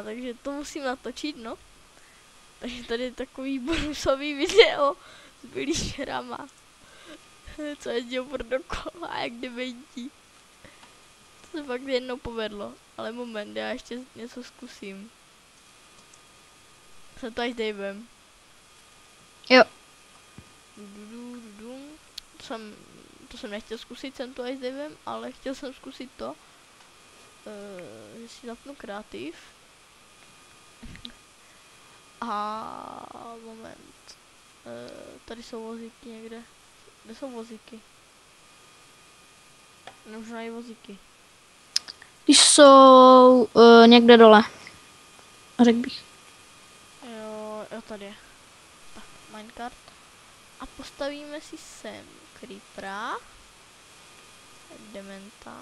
Takže to musím natočit, no. Takže tady je takový bonusový video s villagerama. Co jezdil pro dokola, jak dementi. To se fakt jednou povedlo. Ale moment, já ještě něco zkusím. Se to až Davem. Jo. To jsem nechtěl zkusit, jsem to až Davem, ale chtěl jsem zkusit to. Že si zapnu kreativ. A moment. Tady jsou vozíky někde. Kde jsou vozíky? Nemůžu najít vozíky. Jsou někde dole. Řekl bych. Jo, tady je. Tak, minecart. A postavíme si sem creepera. Dementa.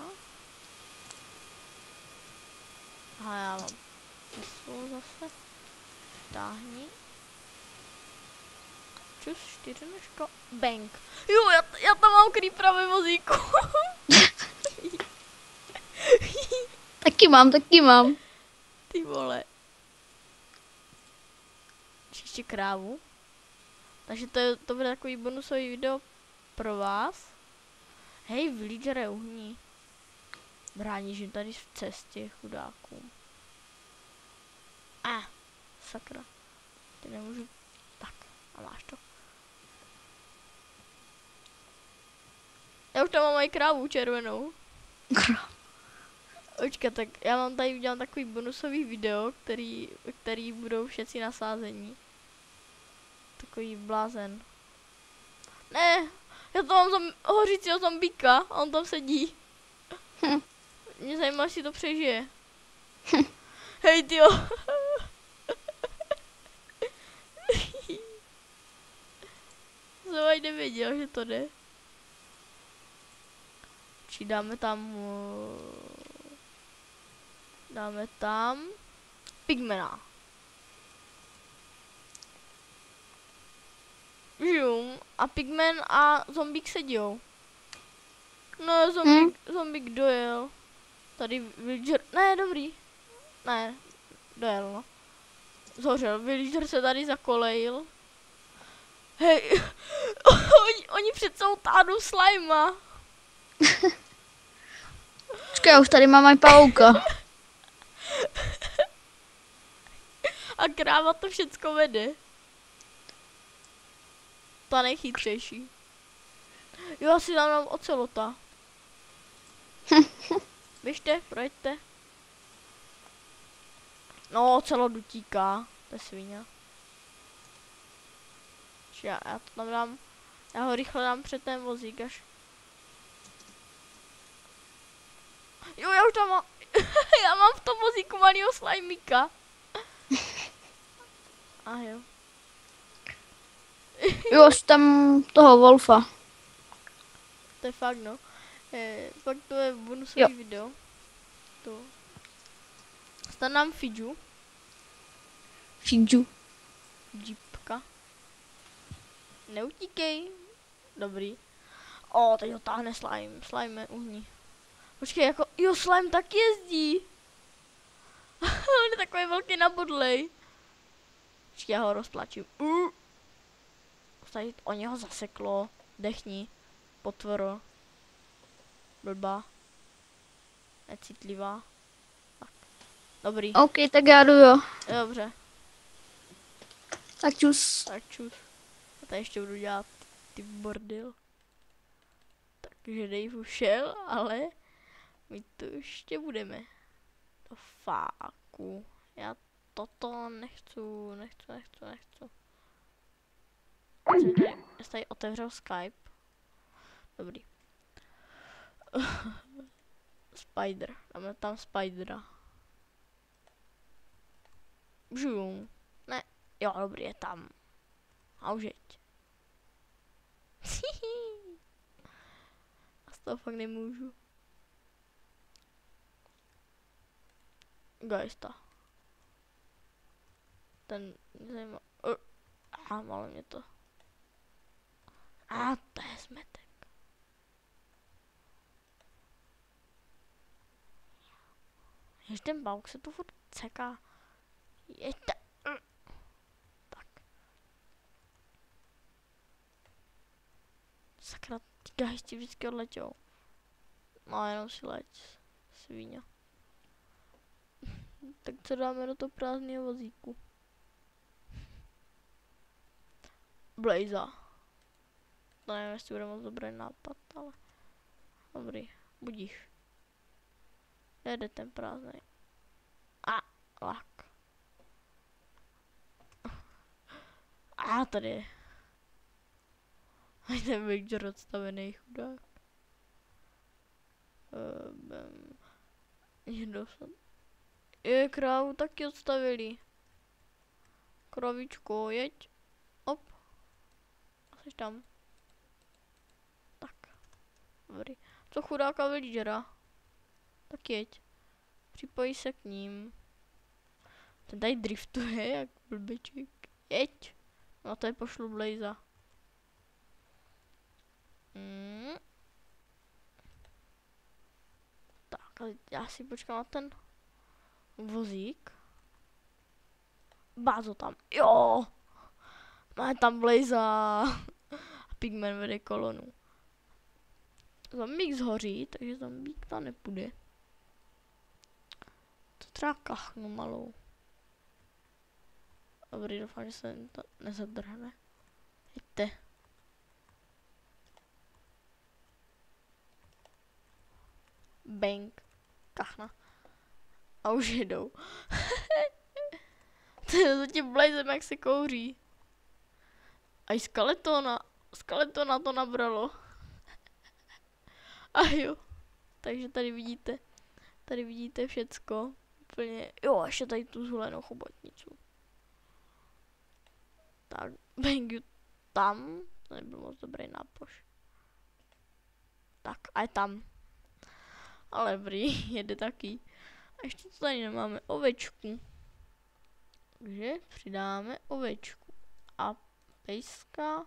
A já mám pistol zase. Táhni. Čus, 4 nožka. Bang. Jo, já tam mám creepera ve vozíku. Taky mám. Ty vole. Ještě krávu. Takže to bude takový bonusový video pro vás. Hej, villagere uhní. Bráníš jim tady v cestě, chudákům. Sakra. Ty nemůžu. Tak, a máš to. Já už tam mám i krávu červenou. Počkat, tak já mám tady udělat takový bonusový video, který budou všetci nasázení. Takový blázen. Ne, já to mám hořícího zombíka a on tam sedí. Mě zajímá, jestli to přežije. Hej, tyjo. Jsem ani nevěděl, že to jde. Či dáme tam pigmena. Žum. A pigmen a zombík sedějou. No, zombík dojel. Tady villager, ne, dobrý. Ne, dojel, no. Zhořel, villager se tady zakolejil. Hej, oni přece utáhnou slajma. Počkej, já už tady mám aj pavouka. A kráva to všecko vede. Ta nejchytřejší. Jo, asi dám ocelota. Běžte, projďte. No, ocelot utíká. To je svině. Já to tam dám. Já ho rychle dám před ten vozík až. Jo, já už tam mám. Já mám v tom vozíku malýho slajmíka. A jo. Jo, až tam toho Wolfa. To je fakt, no. Fakt to je bonusový video. To. Stan nám Fidžu. Jeepka. Neutíkej. Dobrý. Teď ho táhne slime. Slime uhní. Počkej, jako, jo, slime tak jezdí. On je takový velký nabodlej. Počkej, já ho roztlačím. Tady o něho zaseklo. Dechni. Potvoro. Blbá. Necitlivá. Tak. Dobrý. OK, tak já jdu, jo. Dobře. Tak čus. Tak čus. A tady ještě budu dělat ty bordel. Takže Dave ušel, ale my to ještě budeme. To fáku. Já toto nechci. Já tady otevřel Skype. Dobrý. Spider. Dáme tam Spidera. Žum. Ne. Jo, dobrý, je tam. A už jeď. A z toho fakt nemůžu. Geista. Ten nezajímá. Malo mě to. To je zmetek. Jež ten bauk se tu furt ceká. Jeďte. Tak. Sakra, ty gajsti vždycky odletějou. No jenom si leď, svíňa. Tak co dáme do toho prázdného vozíku? Blaza. To nevím, jestli bude moc dobrý nápad, ale dobrý, budíš. Jede ten prázdnej. A, lak. A tady je. A ten Victor odstavený chudák. Někdo se... Je, krávu taky odstavili. Kravičko, jeď. Op. A jsi tam. Tak. Dobrý. Co chudáka villagera? Tak jeď. Připojí se k ním. Ten tady driftuje, jak blbeček. Jeď. No to je pošlu Blaza. Tak, ale já si počkám na ten vozík. Bázo tam. Jo! Máme tam Blaza. A Pigman vede kolonu. Zombík zhoří, takže zombík tam nepůjde. To třeba kachnu malou. Dobrý, doufám, že se to nezadrhne. Jďte. Bang. Kachna. A už jedou. To je zatím blazem, jak se kouří. A i skeletona to nabralo. A jo. Takže tady vidíte všecko. Úplně, jo, ještě tady tu zhulenou chobotnicu. Tak, Bangu tam. To nebyl moc dobrý nápoš. Tak, a je tam. Ale dobrý, jede taky. A ještě to tady nemáme, ovečku. Takže přidáme ovečku. A pejska.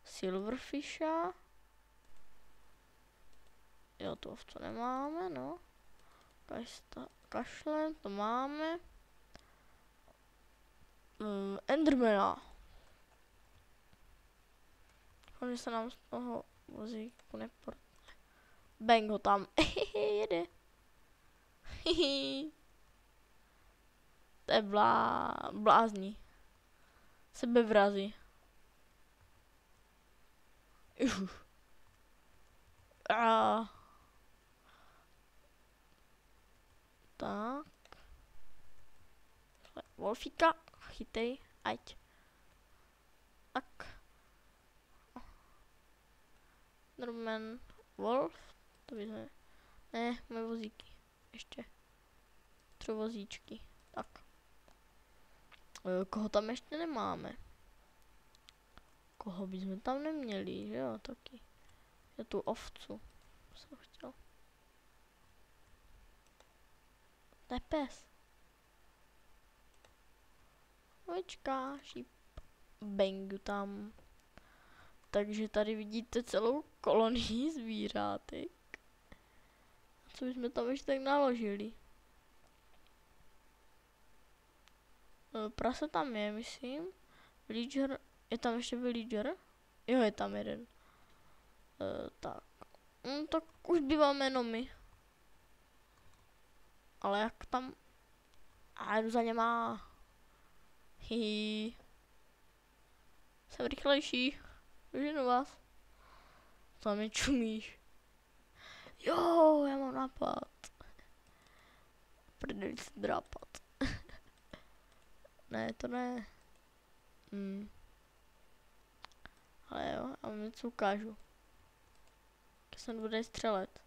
Silverfisha. Jo, to ovco nemáme, no. Kašlem, to máme. Endermana. Doufám, se nám z toho vozíku neportne. Bang ho tam. Jede. To je blázní. Sebevrazi. Tak. Wolfíka, chytej, ať. Tak. Norman Wolf, to by ne, moje vozíky. Ještě. 3 vozíčky. Tak. Koho tam ještě nemáme? Koho bychom tam neměli, že jo, taky. Je tu ovcu. Jsem chtěl. To je pes. Ovečka, šíp. Bangu tam. Takže tady vidíte celou kolonii zvířátek. Co bychom tam ještě tak naložili? Prase tam je, myslím. Villager. Je tam ještě villager? Jo, je tam jeden. Tak. Tak už býváme jenom my. Ale jak tam... A jdu za něma. Hihi. Jsem rychlejší. Vyženu vás. Co mě čumíš? Jo, já mám nápad. Prdeli se drápat. Ne, to ne. Ale jo, já vám něco ukážu. Když se bude střelet.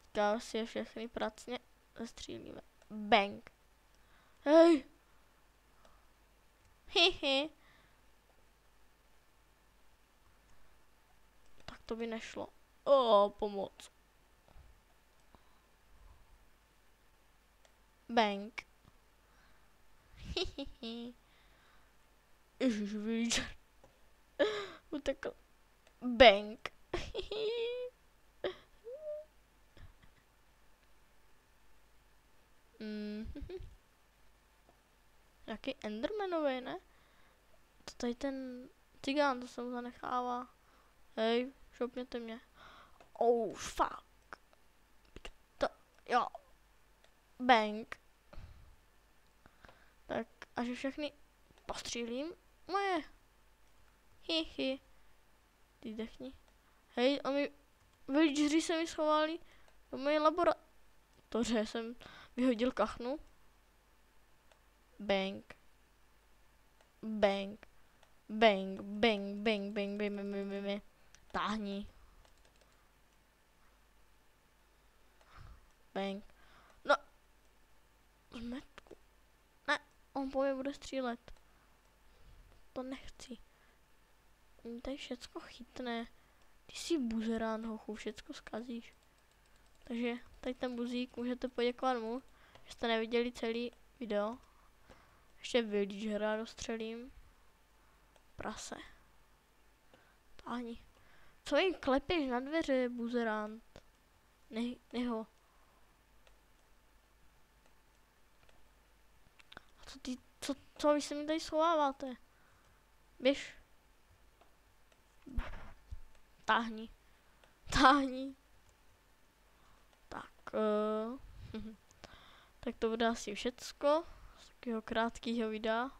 Teďka si je všechny pracně zastřílíme. Bang. Hej. Hihi. Tak to by nešlo. Pomoc. Bang. Hihihi. Ježiš, villager. Utekl. Bang. nějaký Endermanový, ne? To tady ten cigán, to se mu zanechává. Hej, šoupněte mě. Oh, fuck. To, jo. Bang. Tak, až všechny postřílím. Moje. Hi. Ty dechni. Hej, a my villageři se mi schovali do moje laboratoře. Jsem vyhodil kachnu. Bang. Bang. Bang, bang, bang, bang, bang, bang, bang, bang, bang. Táhni. Bang. No. Zmetku. Ne, on po mě bude střílet. To nechci. Tady všecko chytne. Ty jsi buzerán, hochu, všecko zkazíš. Takže tady ten buzík můžete poděkovat mu, že jste neviděli celý video. Ještě villagera dostřelím. Prase. Táhni. Co jim klepeš na dveře, buzerán? Neho. A co vy se mi tady schováváte? Běž. Táhni. Tak. Tak to bude asi všecko z takového krátkého videa.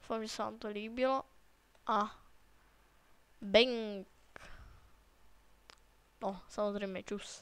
Doufám, že se vám to líbilo. A bang. No, samozřejmě čus.